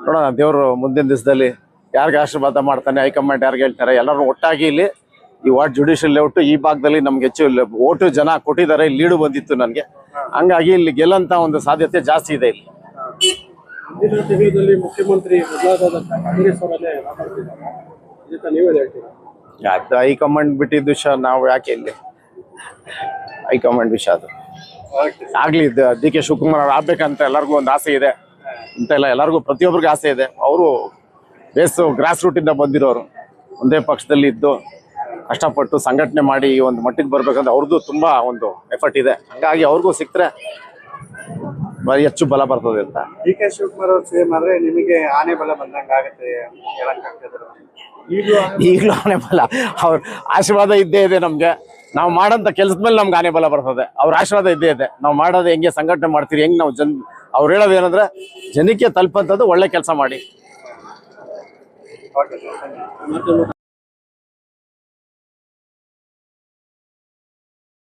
ನೋಡೋಣ ದೇವರು ಮುಂದಿನ ದಿವಸದಲ್ಲಿ ಯಾರಿಗೆ ಆಶೀರ್ವಾದ ಮಾಡ್ತಾನೆ, ಹೈಕಮಾಂಡ್ ಯಾರಿಗೆ ಹೇಳ್ತಾರೆ, ಎಲ್ಲರೂ ಒಟ್ಟಾಗಿ ಇಲ್ಲಿ ಈ ವಾರ್ಡ್ ಜುಡಿಷಿಯಲ್ ಲೇಔಟ್ ಈ ಭಾಗದಲ್ಲಿ ನಮ್ಗೆ ಹೆಚ್ಚು ಓಟು ಜನ ಕೊಟ್ಟಿದ್ದಾರೆ, ಲೀಡು ಬಂದಿತ್ತು ನನಗೆ. ಹಂಗಾಗಿ ಇಲ್ಲಿ ಗೆಲ್ಲಂತ ಒಂದು ಸಾಧ್ಯತೆ ಜಾಸ್ತಿ ಇದೆ ಇಲ್ಲಿ. ಮುಂದಿನ ತಿಂಗಳಲ್ಲಿ ಮುಖ್ಯಮಂತ್ರಿ ಹೈಕಮಾಂಡ್ ಬಿಟ್ಟಿದ್ದ ವಿಷಯ ನಾವು ಯಾಕೆ ಇಲ್ಲಿ ಹೈಕಮಾಂಡ್ ವಿಷಯ ಅದು ಆಗ್ಲಿ. ಡಿ ಕೆ ಶಿವಕುಮಾರ್ ಅವ್ರು ಆಗ್ಬೇಕಂತ ಎಲ್ಲರಿಗೂ ಒಂದು ಆಸೆ ಇದೆ ಅಂತ ಇಲ್ಲ, ಎಲ್ಲರಿಗೂ ಪ್ರತಿಯೊಬ್ಬರಿಗೂ ಆಸೆ ಇದೆ. ಅವರು ಗ್ರಾಸ್ ರೂಟಿಂದ ಬಂದಿರೋರು, ಒಂದೇ ಪಕ್ಷದಲ್ಲಿ ಇದ್ದು ಕಷ್ಟಪಟ್ಟು ಸಂಘಟನೆ ಮಾಡಿ ಈ ಒಂದು ಮಟ್ಟಿಗೆ ಬರ್ಬೇಕಂದ್ರೆ ಅವ್ರದ್ದು ತುಂಬಾ ಒಂದು ಎಫರ್ಟ್ ಇದೆ. ಹಂಗಾಗಿ ಅವ್ರಿಗೂ ಸಿಕ್ಕರೆ ಹೆಚ್ಚು ಬಲ ಬರ್ತದೆ ಅಂತ. ಡಿ ಕೆ ಶಿವಕುಮಾರ್ ಅವ್ರು ಸೇಮ್ ಆದ್ರೆ ನಿಮಗೆ ಆನೆ ಬಲ ಬಂದಂಗ ಆಗುತ್ತೆ. ಈಗಲೂ ಆನೆ ಬಲ, ಅವ್ರ ಆಶೀರ್ವಾದ ಇದ್ದೇ ಇದೆ ನಮ್ಗೆ. ನಾವು ಮಾಡೋಂಥ ಕೆಲಸದ ಮೇಲೆ ನಮ್ಗೆ ಆನೆ ಬಲ ಬರ್ತದೆ. ಅವ್ರ ಆಶೀರ್ವಾದ ಇದ್ದೇ ಇದೆ. ನಾವು ಮಾಡೋದು ಹೆಂಗೆ ಸಂಘಟನೆ ಮಾಡ್ತೀರಿ, ಹೆಂಗೆ ನಾವು ಅವ್ರು ಹೇಳೋದು ಏನಂದ್ರೆ ಜನಕ್ಕೆ ತಲುಪಂಥದ್ದು ಒಳ್ಳೆ ಕೆಲಸ ಮಾಡಿ.